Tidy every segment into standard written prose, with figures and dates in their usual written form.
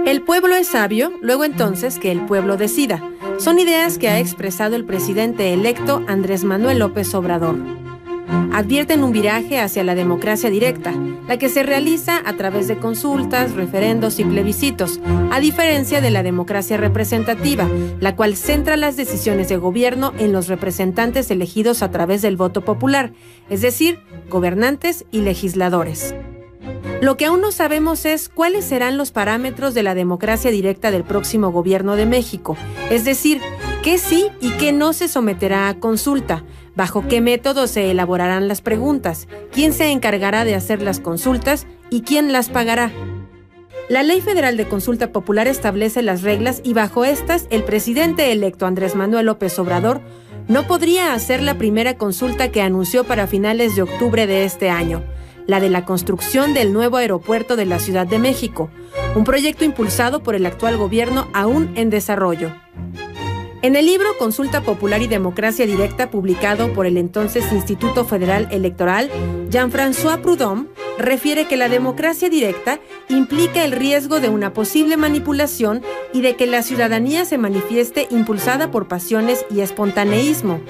El pueblo es sabio, luego entonces que el pueblo decida. Son ideas que ha expresado el presidente electo Andrés Manuel López Obrador. Advierten un viraje hacia la democracia directa, la que se realiza a través de consultas, referendos y plebiscitos, a diferencia de la democracia representativa, la cual centra las decisiones de gobierno en los representantes elegidos a través del voto popular, es decir, gobernantes y legisladores. Lo que aún no sabemos es cuáles serán los parámetros de la democracia directa del próximo gobierno de México, es decir, qué sí y qué no se someterá a consulta, bajo qué método se elaborarán las preguntas, quién se encargará de hacer las consultas y quién las pagará. La Ley Federal de Consulta Popular establece las reglas y bajo estas el presidente electo Andrés Manuel López Obrador no podría hacer la primera consulta que anunció para finales de octubre de este año, la de la construcción del nuevo aeropuerto de la Ciudad de México, un proyecto impulsado por el actual gobierno aún en desarrollo. En el libro Consulta Popular y Democracia Directa, publicado por el entonces Instituto Federal Electoral, Jean-François Prudhomme refiere que la democracia directa implica el riesgo de una posible manipulación y de que la ciudadanía se manifieste impulsada por pasiones y espontaneísmo.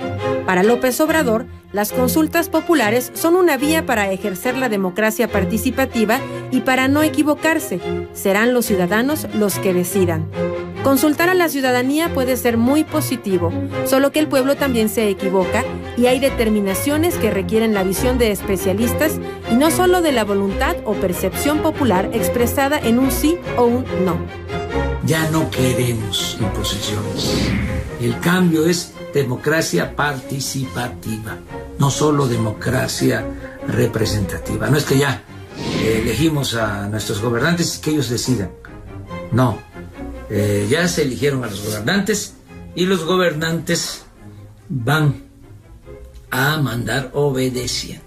Para López Obrador, las consultas populares son una vía para ejercer la democracia participativa y para no equivocarse, serán los ciudadanos los que decidan. Consultar a la ciudadanía puede ser muy positivo, solo que el pueblo también se equivoca y hay determinaciones que requieren la visión de especialistas y no solo de la voluntad o percepción popular expresada en un sí o un no. Ya no queremos imposiciones. El cambio es democracia participativa, no solo democracia representativa. No es que ya elegimos a nuestros gobernantes y que ellos decidan. No. Ya se eligieron a los gobernantes y los gobernantes van a mandar obedeciendo.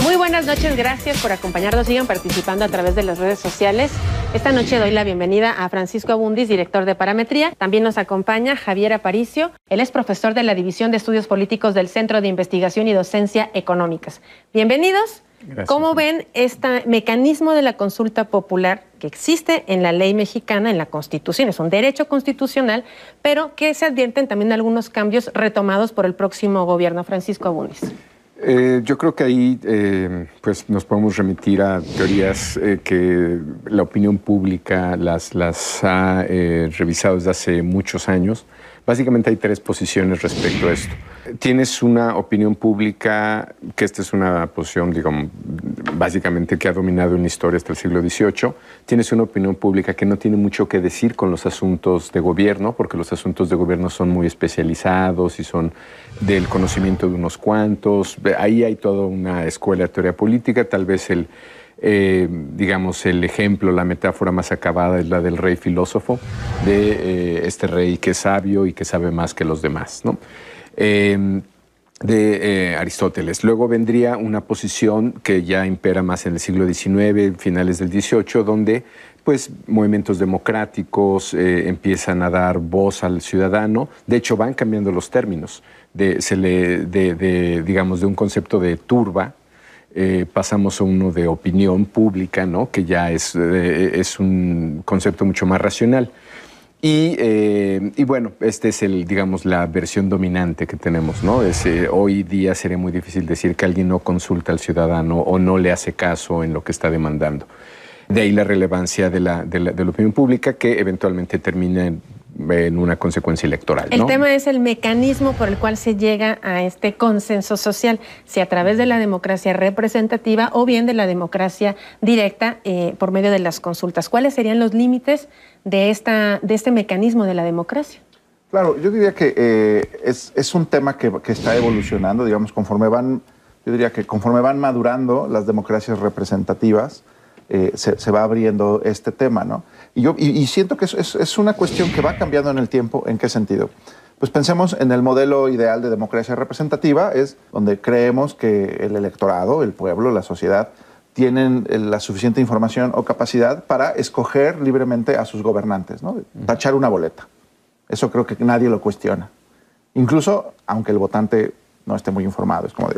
Muy buenas noches, gracias por acompañarnos. Sigan participando a través de las redes sociales. Esta noche doy la bienvenida a Francisco Abundis, director de Parametría. También nos acompaña Javier Aparicio. Él es profesor de la División de Estudios Políticos del Centro de Investigación y Docencia Económicas. Bienvenidos. Gracias. ¿Cómo ven este mecanismo de la consulta popular que existe en la ley mexicana, en la Constitución? Es un derecho constitucional, pero que se advierten también algunos cambios retomados por el próximo gobierno. Francisco Abundis. Yo creo que ahí pues nos podemos remitir a teorías que la opinión pública las ha revisado desde hace muchos años. Básicamente hay tres posiciones respecto a esto. Tienes una opinión pública, que esta es una posición, digamos, básicamente que ha dominado en la historia hasta el siglo XVIII. Tienes una opinión pública que no tiene mucho que decir con los asuntos de gobierno, porque los asuntos de gobierno son muy especializados y son del conocimiento de unos cuantos. Ahí hay toda una escuela de teoría política, tal vez digamos, el ejemplo, la metáfora más acabada es la del rey filósofo, de este rey que es sabio y que sabe más que los demás, ¿no? De Aristóteles. Luego vendría una posición que ya impera más en el siglo XIX, finales del XVIII, donde pues movimientos democráticos empiezan a dar voz al ciudadano. De hecho, van cambiando los términos. Digamos, de un concepto de turba, pasamos a uno de opinión pública, ¿no? Que ya es un concepto mucho más racional. Y bueno, esta es digamos, la versión dominante que tenemos, ¿no? Hoy día sería muy difícil decir que alguien no consulta al ciudadano o no le hace caso en lo que está demandando. De ahí la relevancia de la opinión pública, que eventualmente termina en una consecuencia electoral, ¿no? El tema es el mecanismo por el cual se llega a este consenso social, si a través de la democracia representativa o bien de la democracia directa por medio de las consultas. ¿Cuáles serían los límites de este mecanismo de la democracia? Claro, yo diría que es un tema que está evolucionando, digamos, conforme van madurando las democracias representativas, se va abriendo este tema, ¿no? Y siento que es una cuestión que va cambiando en el tiempo. ¿En qué sentido? Pues pensemos en el modelo ideal de democracia representativa, es donde creemos que el electorado, el pueblo, la sociedad, tienen la suficiente información o capacidad para escoger libremente a sus gobernantes, ¿no? Tachar una boleta. Eso creo que nadie lo cuestiona. Incluso, aunque el votante no esté muy informado. Es como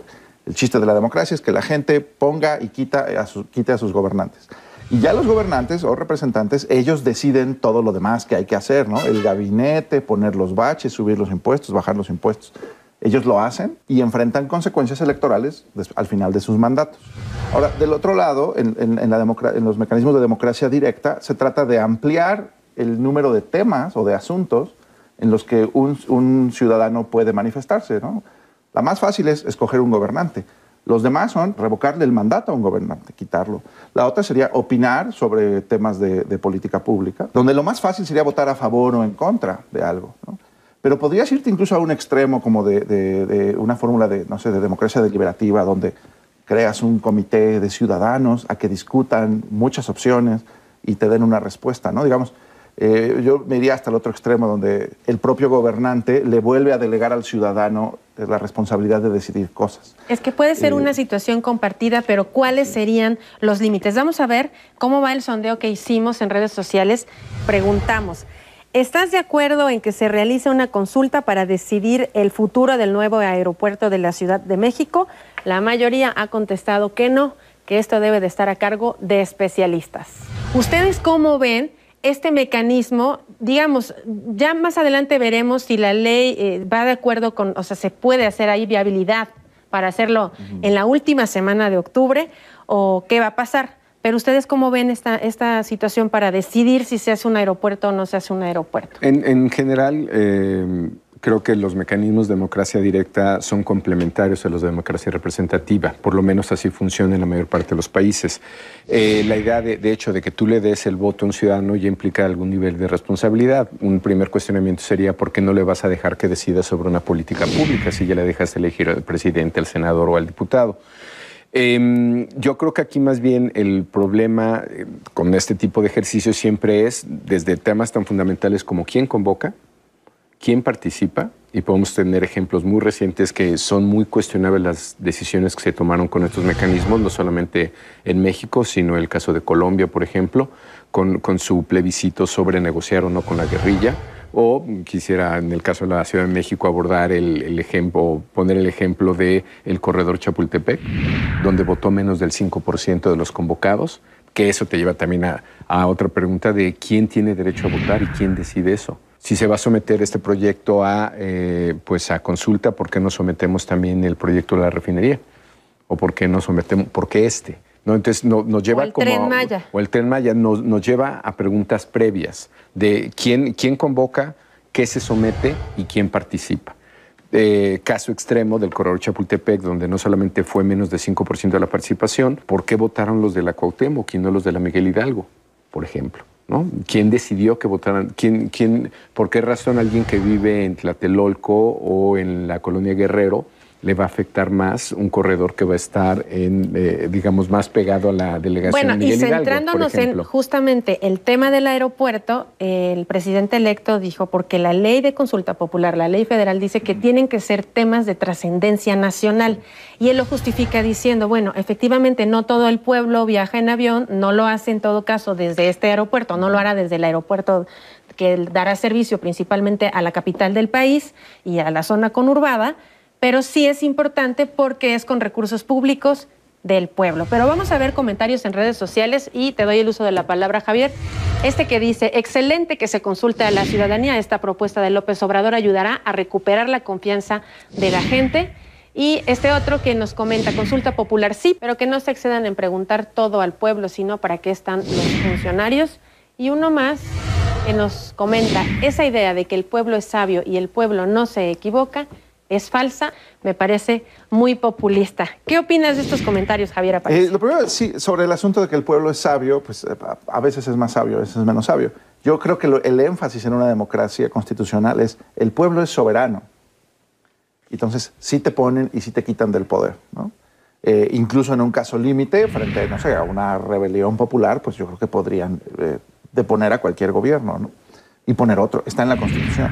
el chiste de la democracia es que la gente ponga y quite a sus gobernantes. Y ya los gobernantes o representantes, ellos deciden todo lo demás que hay que hacer, ¿no? El gabinete, poner los baches, subir los impuestos, bajar los impuestos. Ellos lo hacen y enfrentan consecuencias electorales al final de sus mandatos. Ahora, del otro lado, en los mecanismos de democracia directa, se trata de ampliar el número de temas o de asuntos en los que un ciudadano puede manifestarse, ¿no? La más fácil es escoger un gobernante. Los demás son revocarle el mandato a un gobernante, quitarlo. La otra sería opinar sobre temas de política pública, donde lo más fácil sería votar a favor o en contra de algo, ¿no? Pero podrías irte incluso a un extremo como de una fórmula de, no sé, de democracia deliberativa, donde creas un comité de ciudadanos a que discutan muchas opciones y te den una respuesta, ¿no? Digamos, yo me iría hasta el otro extremo, donde el propio gobernante le vuelve a delegar al ciudadano la responsabilidad de decidir cosas. Es que puede ser una situación compartida, pero ¿cuáles serían los límites? Vamos a ver cómo va el sondeo que hicimos en redes sociales. Preguntamos, ¿estás de acuerdo en que se realice una consulta para decidir el futuro del nuevo aeropuerto de la Ciudad de México? La mayoría ha contestado que no, que esto debe de estar a cargo de especialistas. ¿Ustedes cómo ven este mecanismo? Digamos, ya más adelante veremos si la ley va de acuerdo con, o sea, se puede hacer ahí viabilidad para hacerlo en la última semana de octubre, o qué va a pasar. Pero ¿ustedes cómo ven esta situación para decidir si se hace un aeropuerto o no se hace un aeropuerto? En general, creo que los mecanismos de democracia directa son complementarios a los de democracia representativa. Por lo menos así funciona en la mayor parte de los países. La idea, de hecho, de que tú le des el voto a un ciudadano ya implica algún nivel de responsabilidad. Un primer cuestionamiento sería ¿por qué no le vas a dejar que decida sobre una política pública si ya le dejas elegir al presidente, al senador o al diputado? Yo creo que aquí más bien el problema con este tipo de ejercicios siempre es desde temas tan fundamentales como quién convoca, quién participa, y podemos tener ejemplos muy recientes que son muy cuestionables las decisiones que se tomaron con estos mecanismos, no solamente en México, sino el caso de Colombia, por ejemplo, con su plebiscito sobre negociar o no con la guerrilla. O quisiera, en el caso de la Ciudad de México, abordar el ejemplo, poner el ejemplo del corredor Chapultepec, donde votó menos del 5% de los convocados, que eso te lleva también a otra pregunta de quién tiene derecho a votar y quién decide eso. Si se va a someter este proyecto a consulta, ¿por qué no sometemos también el proyecto de la refinería? ¿O por qué no sometemos, por qué este? ¿No? Entonces nos lleva o el Tren Maya nos lleva a preguntas previas de quién convoca, qué se somete y quién participa. Caso extremo del corredor Chapultepec, donde no solamente fue menos de 5% de la participación, ¿por qué votaron los de la Cuauhtémoc y no los de la Miguel Hidalgo, por ejemplo? ¿No? ¿Quién decidió que votaran? ¿Por qué razón alguien que vive en Tlatelolco o en la colonia Guerrero le va a afectar más un corredor que va a estar digamos, más pegado a la delegación de Miguel Hidalgo? Bueno, y centrándonos en justamente el tema del aeropuerto, el presidente electo dijo, porque la ley de consulta popular, la ley federal, dice que tienen que ser temas de trascendencia nacional. Y él lo justifica diciendo, bueno, efectivamente no todo el pueblo viaja en avión, no lo hace en todo caso desde este aeropuerto, no lo hará desde el aeropuerto que dará servicio principalmente a la capital del país y a la zona conurbada, pero sí es importante porque es con recursos públicos del pueblo. Pero vamos a ver comentarios en redes sociales y te doy el uso de la palabra, Javier. Este que dice, excelente que se consulte a la ciudadanía. Esta propuesta de López Obrador ayudará a recuperar la confianza de la gente. Y este otro que nos comenta, consulta popular sí, pero que no se excedan en preguntar todo al pueblo, sino para qué están los funcionarios. Y uno más que nos comenta, esa idea de que el pueblo es sabio y el pueblo no se equivoca, es falsa, me parece muy populista. ¿Qué opinas de estos comentarios, Javier Aparicio? Lo primero, sí, sobre el asunto de que el pueblo es sabio, pues a veces es más sabio, a veces es menos sabio. Yo creo que el énfasis en una democracia constitucional es el pueblo es soberano. Entonces, sí te ponen y sí te quitan del poder, ¿no? Incluso en un caso límite, frente, no sé, a una rebelión popular, pues yo creo que podrían deponer a cualquier gobierno, ¿no? Y poner otro. Está en la Constitución.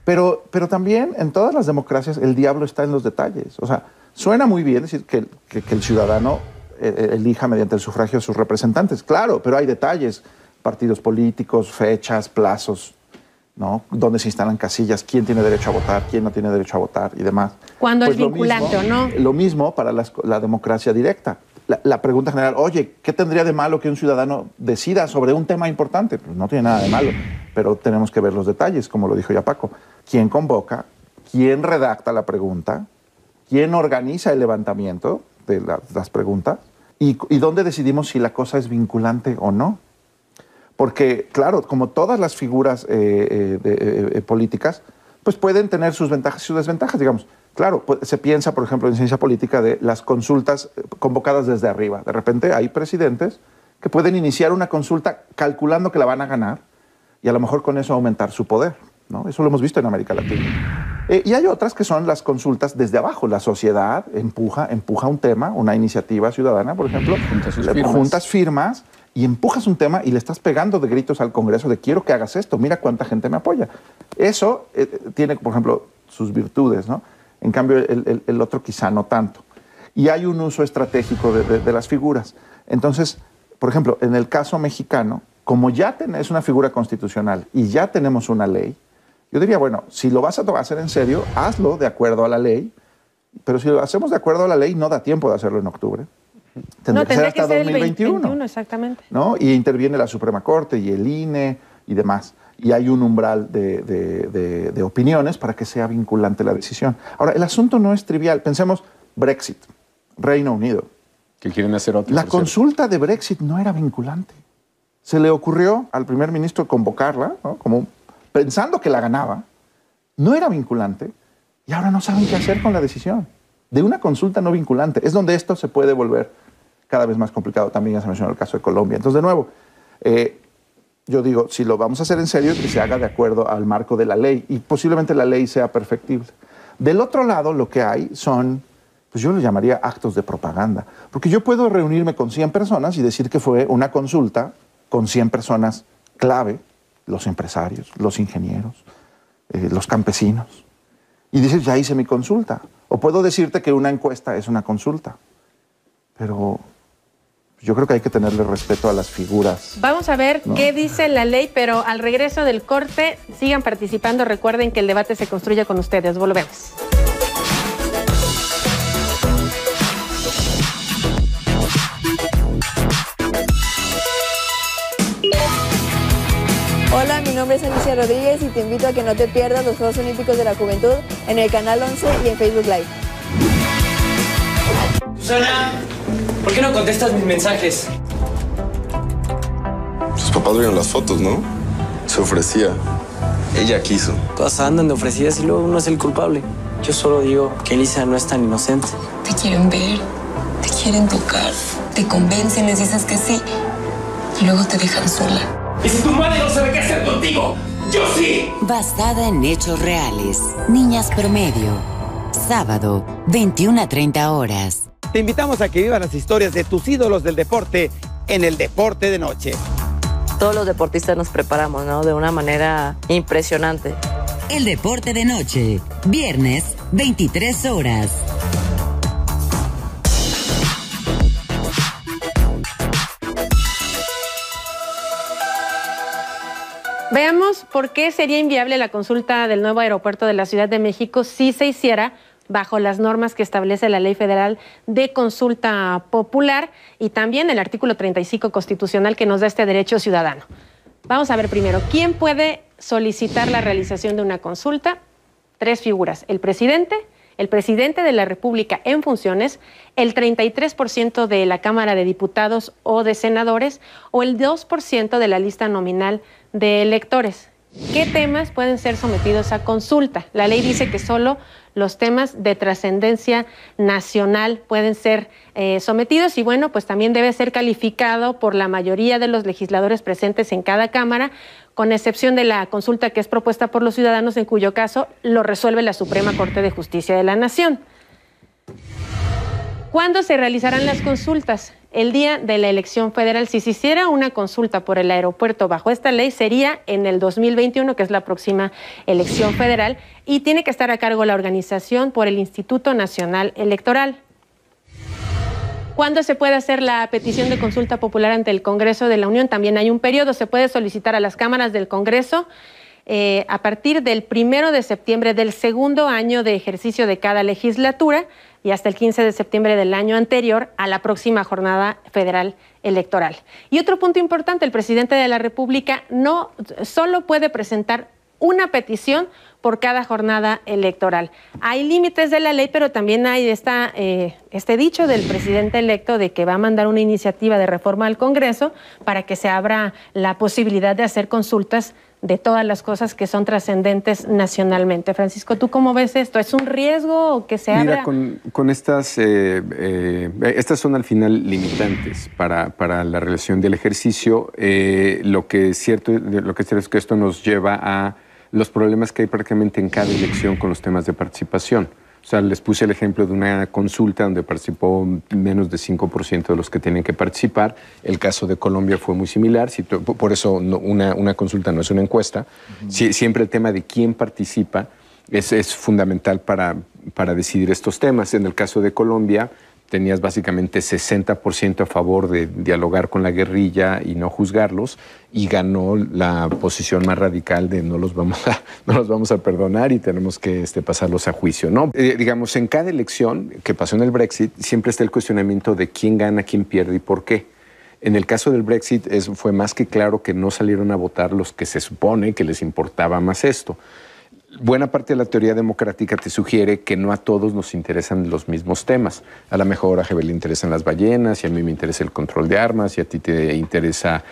Pero también en todas las democracias el diablo está en los detalles. O sea, suena muy bien decir que el ciudadano elija mediante el sufragio a sus representantes. Claro, pero hay detalles, partidos políticos, fechas, plazos, ¿no? Dónde se instalan casillas, quién tiene derecho a votar, quién no tiene derecho a votar y demás. Cuando es vinculante o no. Lo mismo para la democracia directa. La pregunta general, oye, ¿qué tendría de malo que un ciudadano decida sobre un tema importante? Pues no tiene nada de malo, pero tenemos que ver los detalles, como lo dijo ya Paco. ¿Quién convoca? ¿Quién redacta la pregunta? ¿Quién organiza el levantamiento de las preguntas? ¿Y dónde decidimos si la cosa es vinculante o no? Porque, claro, como todas las figuras políticas, pues pueden tener sus ventajas y sus desventajas, digamos. Claro, se piensa, por ejemplo, en ciencia política de las consultas convocadas desde arriba. De repente hay presidentes que pueden iniciar una consulta calculando que la van a ganar y a lo mejor con eso aumentar su poder, ¿no? Eso lo hemos visto en América Latina. Y hay otras que son las consultas desde abajo. La sociedad empuja un tema, una iniciativa ciudadana, por ejemplo, juntas firmas y empujas un tema y le estás pegando de gritos al Congreso de quiero que hagas esto, mira cuánta gente me apoya. Eso tiene, por ejemplo, sus virtudes, ¿no? En cambio, el otro quizá no tanto. Y hay un uso estratégico de las figuras. Entonces, por ejemplo, en el caso mexicano, como ya es una figura constitucional y ya tenemos una ley, yo diría, bueno, si lo vas a hacer en serio, hazlo de acuerdo a la ley, pero si lo hacemos de acuerdo a la ley, no da tiempo de hacerlo en octubre. Tendría que ser hasta 2021. Exactamente. ¿No? Y interviene la Suprema Corte y el INE y demás. Y hay un umbral de opiniones para que sea vinculante la decisión. Ahora, el asunto no es trivial. Pensemos Brexit, Reino Unido. Que quieren hacer otra. La consulta de Brexit no era vinculante. Se le ocurrió al primer ministro convocarla, ¿no? Como pensando que la ganaba. No era vinculante y ahora no saben qué hacer con la decisión de una consulta no vinculante. Es donde esto se puede volver cada vez más complicado. También ya se mencionó el caso de Colombia. Entonces, de nuevo, yo digo, si lo vamos a hacer en serio, que se haga de acuerdo al marco de la ley y posiblemente la ley sea perfectible. Del otro lado, lo que hay son, pues yo lo llamaría actos de propaganda, porque yo puedo reunirme con 100 personas y decir que fue una consulta con 100 personas clave, los empresarios, los ingenieros, los campesinos, y dices, ya hice mi consulta. O puedo decirte que una encuesta es una consulta, pero yo creo que hay que tenerle respeto a las figuras. Vamos a ver qué dice la ley, pero al regreso del corte, sigan participando. Recuerden que el debate se construye con ustedes. Volvemos. Hola, mi nombre es Alicia Rodríguez y te invito a que no te pierdas los Juegos Olímpicos de la Juventud en el Canal 11 y en Facebook Live. Susana, ¿por qué no contestas mis mensajes? Sus papás vieron las fotos, ¿no? Se ofrecía. Ella quiso. Todas andan de ofrecidas y luego uno es el culpable. Yo solo digo que Elisa no es tan inocente. Te quieren ver, te quieren tocar, te convencen, les dices que sí y luego te dejan sola. ¿Y si tu madre no sabe qué hacer contigo? ¡Yo sí! Basada en hechos reales. Niñas Promedio. Sábado, 21 a 30 horas. Te invitamos a que vivas las historias de tus ídolos del deporte en el Deporte de Noche. Todos los deportistas nos preparamos, ¿no? De una manera impresionante. El Deporte de Noche. Viernes, 23 horas. Veamos por qué sería inviable la consulta del nuevo aeropuerto de la Ciudad de México si se hiciera bajo las normas que establece la Ley Federal de Consulta Popular y también el artículo 35 constitucional que nos da este derecho ciudadano. Vamos a ver primero, ¿quién puede solicitar la realización de una consulta? 3 figuras, el presidente de la República en funciones, el 33% de la Cámara de Diputados o de Senadores o el 2% de la lista nominal de electores. ¿Qué temas pueden ser sometidos a consulta? La ley dice que solo los temas de trascendencia nacional pueden ser sometidos y bueno, pues también debe ser calificado por la mayoría de los legisladores presentes en cada Cámara, con excepción de la consulta que es propuesta por los ciudadanos, en cuyo caso lo resuelve la Suprema Corte de Justicia de la Nación. ¿Cuándo se realizarán las consultas? el día de la elección federal. Si se hiciera una consulta por el aeropuerto bajo esta ley, sería en el 2021, que es la próxima elección federal, y tiene que estar a cargo la organización por el Instituto Nacional Electoral. ¿Cuándo se puede hacer la petición de consulta popular ante el Congreso de la Unión? También hay un periodo, se puede solicitar a las cámaras del Congreso a partir del 1 de septiembre del segundo año de ejercicio de cada legislatura y hasta el 15 de septiembre del año anterior a la próxima jornada federal electoral. Y otro punto importante, el presidente de la República no solo puede presentar una petición por cada jornada electoral. Hay límites de la ley, pero también hay este dicho del presidente electo de que va a mandar una iniciativa de reforma al Congreso para que se abra la posibilidad de hacer consultas de todas las cosas que son trascendentes nacionalmente. Francisco, ¿tú cómo ves esto? ¿Es un riesgo o que se abra? Mira, con estas son al final limitantes para la realización del ejercicio. Lo que es cierto es que esto nos lleva a los problemas que hay prácticamente en cada elección con los temas de participación. O sea, les puse el ejemplo de una consulta donde participó menos de 5% de los que tienen que participar. El caso de Colombia fue muy similar, por eso una consulta no es una encuesta. Siempre el tema de quién participa es fundamental para decidir estos temas. En el caso de Colombia, tenías básicamente 60% a favor de dialogar con la guerrilla y no juzgarlos, y ganó la posición más radical de no los vamos a perdonar y tenemos que pasarlos a juicio, ¿no? Digamos, en cada elección que pasó en el Brexit, siempre está el cuestionamiento de quién gana, quién pierde y por qué. En el caso del Brexit fue más que claro que no salieron a votar los que se supone que les importaba más esto. Buena parte de la teoría democrática te sugiere que no a todos nos interesan los mismos temas. A lo mejor a Jebel le interesan las ballenas, y a mí me interesa el control de armas, y a ti te interesa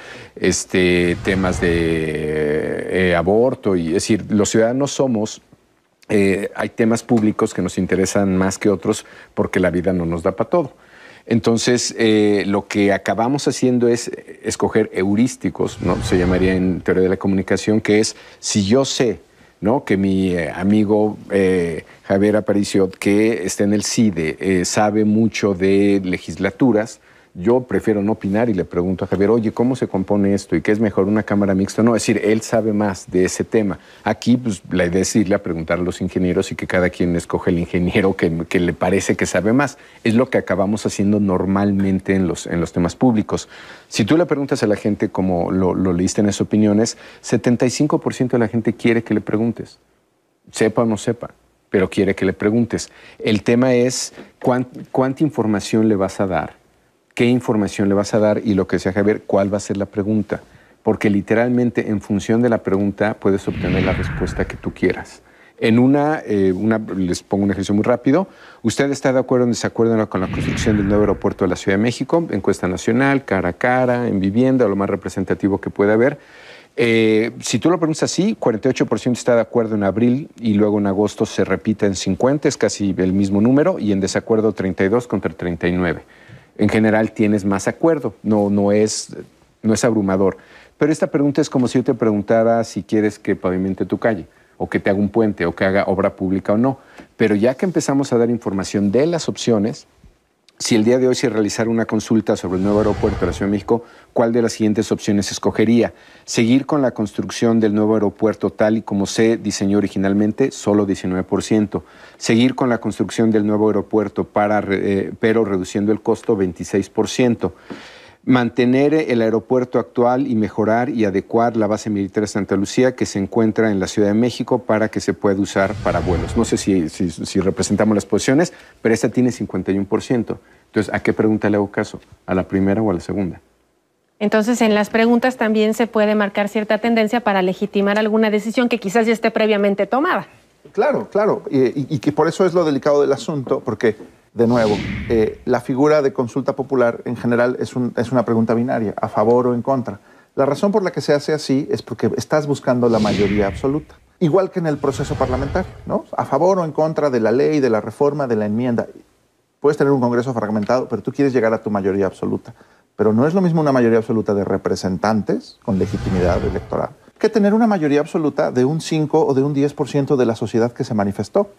temas de aborto. Y, es decir, los ciudadanos somos, hay temas públicos que nos interesan más que otros porque la vida no nos da para todo. Entonces, lo que acabamos haciendo es escoger heurísticos, ¿no? Se llamaría en teoría de la comunicación, que es, si yo sé, ¿no?, que mi amigo Javier Aparicio, que está en el CIDE, sabe mucho de legislaturas, yo prefiero no opinar y le pregunto a Javier, oye, ¿cómo se compone esto? ¿Y qué es mejor, una cámara mixta? No, es decir, él sabe más de ese tema. Aquí, pues, la idea es irle a preguntar a los ingenieros y que cada quien escoge el ingeniero que le parece que sabe más. Es lo que acabamos haciendo normalmente en los temas públicos. Si tú le preguntas a la gente, como lo leíste en esas opiniones, 75% de la gente quiere que le preguntes, sepa o no sepa, pero quiere que le preguntes. El tema es cuánta información le vas a dar, qué información le vas a dar y, lo que decía Javier, cuál va a ser la pregunta. Porque literalmente en función de la pregunta puedes obtener la respuesta que tú quieras. En les pongo un ejercicio muy rápido. ¿Usted está de acuerdo o en desacuerdo con la construcción del nuevo aeropuerto de la Ciudad de México? Encuesta nacional, cara a cara, en vivienda, lo más representativo que puede haber. Si tú lo preguntas así, 48% está de acuerdo en abril y luego en agosto se repite en 50, es casi el mismo número, y en desacuerdo 32 contra 39. En general tienes más acuerdo, no es abrumador. Pero esta pregunta es como si yo te preguntara si quieres que pavimente tu calle, o que te haga un puente, o que haga obra pública o no. Pero ya que empezamos a dar información de las opciones, si el día de hoy se realizara una consulta sobre el nuevo aeropuerto de la Ciudad de México, ¿cuál de las siguientes opciones escogería? Seguir con la construcción del nuevo aeropuerto tal y como se diseñó originalmente, solo 19%. Seguir con la construcción del nuevo aeropuerto, pero reduciendo el costo, 26%. Mantener el aeropuerto actual y mejorar y adecuar la base militar de Santa Lucía, que se encuentra en la Ciudad de México, para que se pueda usar para vuelos. No sé si representamos las posiciones, pero esta tiene 51%. Entonces, ¿a qué pregunta le hago caso? ¿A la primera o a la segunda? Entonces, en las preguntas también se puede marcar cierta tendencia para legitimar alguna decisión que quizás ya esté previamente tomada. Claro, claro. Y que por eso es lo delicado del asunto, porque, de nuevo, la figura de consulta popular en general es una pregunta binaria, a favor o en contra. La razón por la que se hace así es porque estás buscando la mayoría absoluta. Igual que en el proceso parlamentario, ¿no? A favor o en contra de la ley, de la reforma, de la enmienda. Puedes tener un Congreso fragmentado, pero tú quieres llegar a tu mayoría absoluta. Pero no es lo mismo una mayoría absoluta de representantes con legitimidad electoral que tener una mayoría absoluta de un 5 o de un 10% de la sociedad que se manifestó.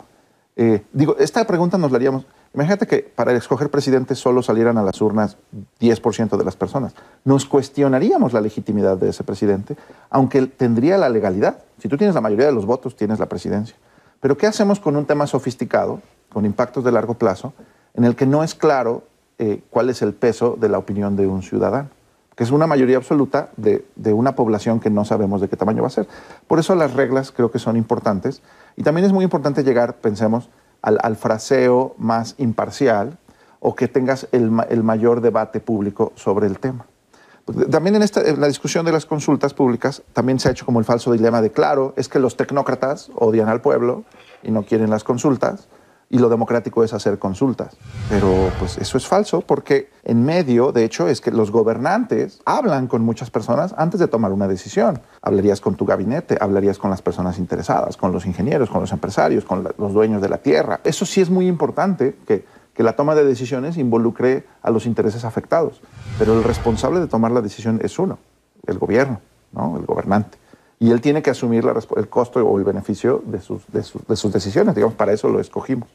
Esta pregunta nos la haríamos Imagínate que para escoger presidente solo salieran a las urnas 10% de las personas. Nos cuestionaríamos la legitimidad de ese presidente, aunque tendría la legalidad. Si tú tienes la mayoría de los votos, tienes la presidencia. Pero ¿qué hacemos con un tema sofisticado, con impactos de largo plazo, en el que no es claro cuál es el peso de la opinión de un ciudadano? Que es una mayoría absoluta de una población que no sabemos de qué tamaño va a ser. Por eso las reglas creo que son importantes. Y también es muy importante llegar, pensemos, al fraseo más imparcial o que tengas el mayor debate público sobre el tema. También en la discusión de las consultas públicas también se ha hecho como el falso dilema de, claro, es que los tecnócratas odian al pueblo y no quieren las consultas, y lo democrático es hacer consultas. Pero pues eso es falso, porque en medio, de hecho, es que los gobernantes hablan con muchas personas antes de tomar una decisión. Hablarías con tu gabinete, hablarías con las personas interesadas, con los ingenieros, con los empresarios, con los dueños de la tierra. Eso sí es muy importante, que la toma de decisiones involucre a los intereses afectados. Pero el responsable de tomar la decisión es uno, el gobierno, ¿no? El gobernante. Y él tiene que asumir el costo o el beneficio de sus decisiones. Digamos, para eso lo escogimos.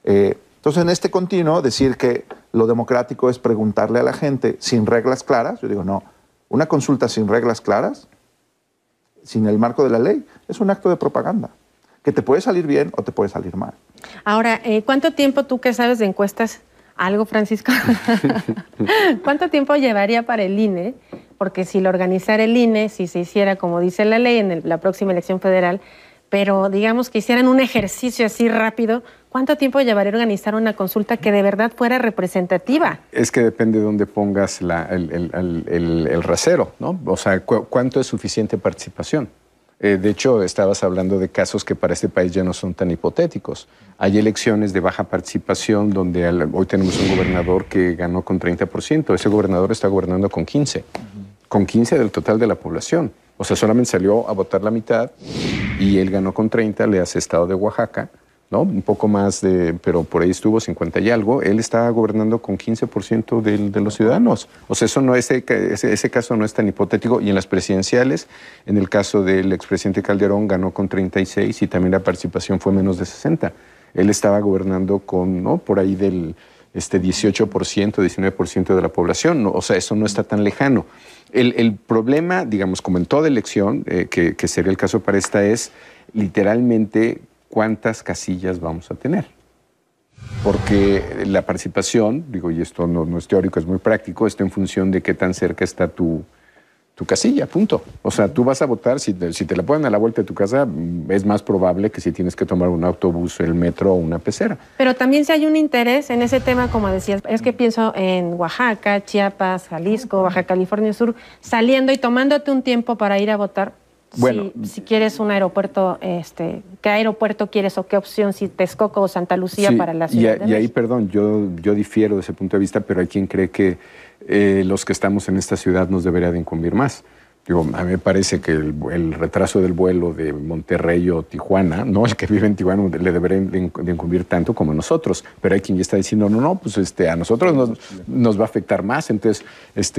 Entonces, en este continuo, decir que lo democrático es preguntarle a la gente sin reglas claras, yo digo, no. Una consulta sin reglas claras, sin el marco de la ley, es un acto de propaganda, que te puede salir bien o te puede salir mal. Ahora, ¿cuánto tiempo, tú que sabes de encuestas, algo, Francisco? ¿Cuánto tiempo llevaría para el INE? Porque si lo organizara el INE, si se hiciera como dice la ley en la próxima elección federal, pero digamos que hicieran un ejercicio así rápido, ¿cuánto tiempo llevaría organizar una consulta que de verdad fuera representativa? Es que depende de dónde pongas el rasero, ¿no? O sea, ¿cuánto es suficiente participación? De hecho, estabas hablando de casos que para este país ya no son tan hipotéticos. Hay elecciones de baja participación donde hoy tenemos un gobernador que ganó con 30%. Ese gobernador está gobernando con 15%. Con 15% del total de la población. O sea, solamente salió a votar la mitad y él ganó con 30%, le hace estado de Oaxaca, ¿no? Un poco más pero por ahí estuvo 50 y algo. Él está gobernando con 15% de los ciudadanos. O sea, ese caso no es tan hipotético. Y en las presidenciales, en el caso del expresidente Calderón, ganó con 36% y también la participación fue menos de 60%. Él estaba gobernando con, ¿no?, por ahí del 18%, 19% de la población. No, o sea, eso no está tan lejano. El problema, digamos, como en toda elección, que sería el caso para esta, es literalmente cuántas casillas vamos a tener. Porque la participación, digo, y esto no es teórico, es muy práctico, está en función de qué tan cerca está tu casilla, punto. O sea, tú vas a votar, si te la ponen a la vuelta de tu casa, es más probable que si tienes que tomar un autobús, el metro o una pecera. Pero también si hay un interés en ese tema, como decías, es que pienso en Oaxaca, Chiapas, Jalisco, Baja California Sur, saliendo y tomándote un tiempo para ir a votar. Bueno, si quieres un aeropuerto, ¿qué aeropuerto quieres o qué opción? Si Texcoco o Santa Lucía, sí, para la ciudad. Y ahí, perdón, yo difiero de ese punto de vista, pero hay quien cree que los que estamos en esta ciudad nos debería de incumbir más. Digo, a mí me parece que el retraso del vuelo de Monterrey o Tijuana, ¿no? El que vive en Tijuana le debería de incumbir tanto como a nosotros. Pero hay quien ya está diciendo, no, pues a nosotros nos va a afectar más. Entonces,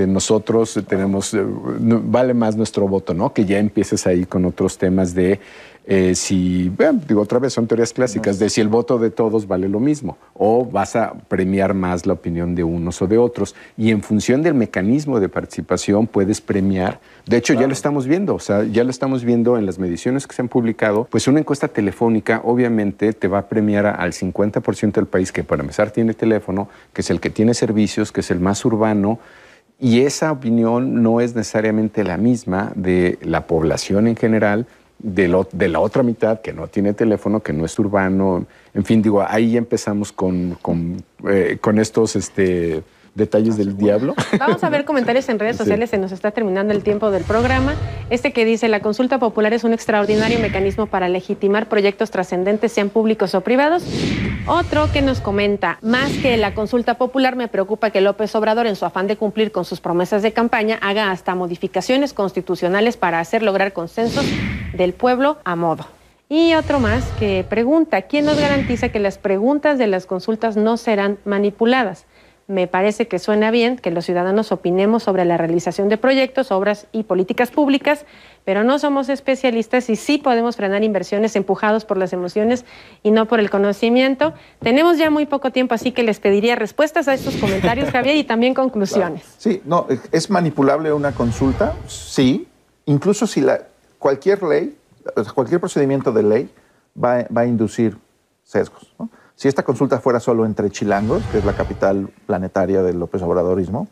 nosotros tenemos, vale más nuestro voto, ¿no? Que ya empieces ahí con otros temas de digo, otra vez son teorías clásicas, de si el voto de todos vale lo mismo o vas a premiar más la opinión de unos o de otros. Y en función del mecanismo de participación puedes premiar. De hecho, ya lo estamos viendo, o sea, ya lo estamos viendo en las mediciones que se han publicado. Pues una encuesta telefónica obviamente te va a premiar al 50% del país que para empezar tiene teléfono, que es el que tiene servicios, que es el más urbano. Y esa opinión no es necesariamente la misma de la población en general, de la otra mitad que no tiene teléfono, que no es urbano. En fin, digo, ahí empezamos con estos detalles del diablo. Vamos a ver comentarios en redes sociales, se nos está terminando el tiempo del programa. Que dice, la consulta popular es un extraordinario mecanismo para legitimar proyectos trascendentes, sean públicos o privados. Otro que nos comenta, más que la consulta popular, me preocupa que López Obrador, en su afán de cumplir con sus promesas de campaña, haga hasta modificaciones constitucionales para hacer lograr consensos del pueblo a modo. Y otro más que pregunta, ¿quién nos garantiza que las preguntas de las consultas no serán manipuladas? me parece que suena bien que los ciudadanos opinemos sobre la realización de proyectos, obras y políticas públicas, pero no somos especialistas y sí podemos frenar inversiones empujados por las emociones y no por el conocimiento. Tenemos ya muy poco tiempo, así que les pediría respuestas a estos comentarios, Javier, y también conclusiones. Claro. Sí, no, ¿es manipulable una consulta? Sí, incluso si cualquier ley, cualquier procedimiento de ley va a inducir sesgos, ¿no? Si esta consulta fuera solo entre chilangos, que es la capital planetaria del López Obradorismo,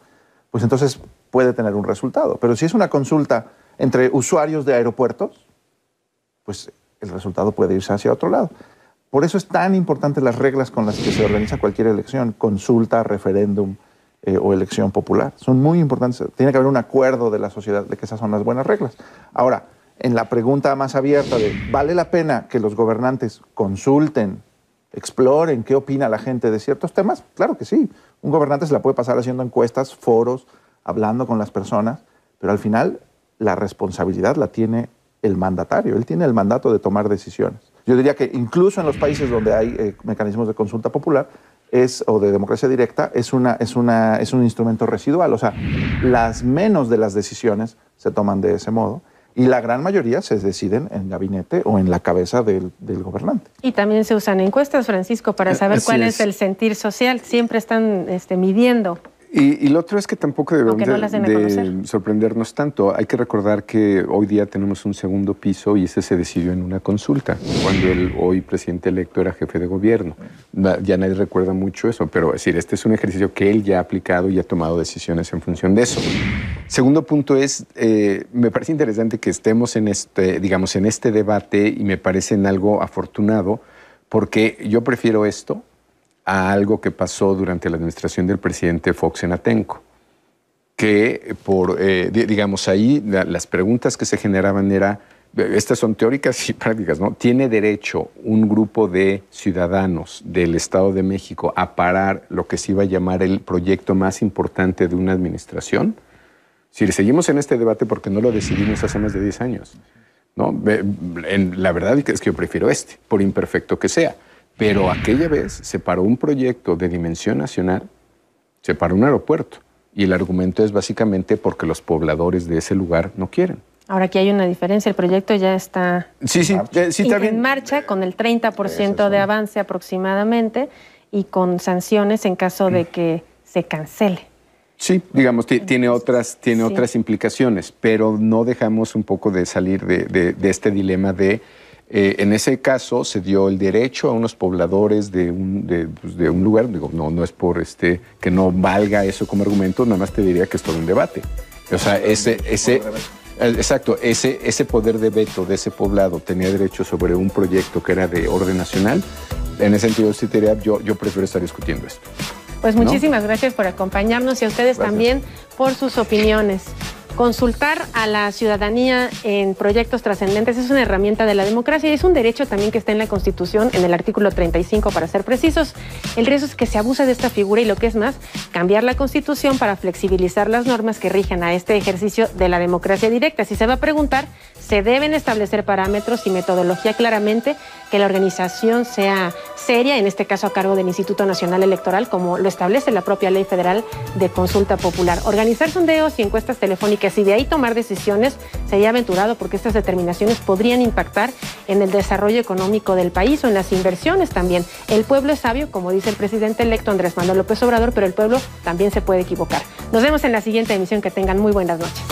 pues entonces puede tener un resultado. Pero si es una consulta entre usuarios de aeropuertos, pues el resultado puede irse hacia otro lado. Por eso es tan importante las reglas con las que se organiza cualquier elección, consulta, referéndum o elección popular. Son muy importantes. Tiene que haber un acuerdo de la sociedad de que esas son las buenas reglas. Ahora, en la pregunta más abierta de ¿vale la pena que los gobernantes consulten, exploren qué opina la gente de ciertos temas? Claro que sí. Un gobernante se la puede pasar haciendo encuestas, foros, hablando con las personas, pero al final la responsabilidad la tiene el mandatario. Él tiene el mandato de tomar decisiones. Yo diría que incluso en los países donde hay mecanismos de consulta popular o de democracia directa, es un instrumento residual. O sea, las menos de las decisiones se toman de ese modo. Y la gran mayoría se deciden en gabinete o en la cabeza del gobernante. Y también se usan encuestas, Francisco, para saber cuál es el sentir social. Siempre están midiendo. Y lo otro es que tampoco debemos de sorprendernos tanto. Hay que recordar que hoy día tenemos un segundo piso y ese se decidió en una consulta, cuando el hoy presidente electo era jefe de gobierno. Ya nadie recuerda mucho eso, pero es decir, este es un ejercicio que él ya ha aplicado y ha tomado decisiones en función de eso. Segundo punto es, me parece interesante que estemos en este debate y me parece en algo afortunado, porque yo prefiero esto a algo que pasó durante la administración del presidente Fox en Atenco, que ahí las preguntas que se generaban estas son teóricas y prácticas, ¿no? ¿Tiene derecho un grupo de ciudadanos del Estado de México a parar lo que se iba a llamar el proyecto más importante de una administración? Si seguimos en este debate porque no lo decidimos hace más de 10 años, ¿no? La verdad es que yo prefiero por imperfecto que sea. Pero aquella vez se paró un proyecto de dimensión nacional, se paró un aeropuerto, y el argumento es básicamente porque los pobladores de ese lugar no quieren. Ahora aquí hay una diferencia, el proyecto ya está en marcha con el 30% de avance aproximadamente y con sanciones en caso de que se cancele. Sí, digamos, tiene otras implicaciones, pero no dejamos un poco de salir de este dilema de... en ese caso se dio el derecho a unos pobladores de un lugar, digo, no es por que no valga eso como argumento, nada más te diría que es todo un debate. O sea, ese poder de veto de ese poblado tenía derecho sobre un proyecto que era de orden nacional. En ese sentido, sí te diría, yo prefiero estar discutiendo esto. Pues muchísimas gracias por acompañarnos y a ustedes también por sus opiniones. Consultar a la ciudadanía en proyectos trascendentes es una herramienta de la democracia y es un derecho también que está en la Constitución, en el artículo 35 para ser precisos. El riesgo es que se abuse de esta figura y lo que es más, cambiar la Constitución para flexibilizar las normas que rigen a este ejercicio de la democracia directa. Si se va a preguntar, se deben establecer parámetros y metodología claramente, que la organización sea seria, en este caso a cargo del Instituto Nacional Electoral, como lo establece la propia Ley Federal de Consulta Popular. Organizar sondeos y encuestas telefónicas y de ahí tomar decisiones sería aventurado porque estas determinaciones podrían impactar en el desarrollo económico del país o en las inversiones también. El pueblo es sabio, como dice el presidente electo Andrés Manuel López Obrador, pero el pueblo también se puede equivocar. Nos vemos en la siguiente emisión. Que tengan muy buenas noches.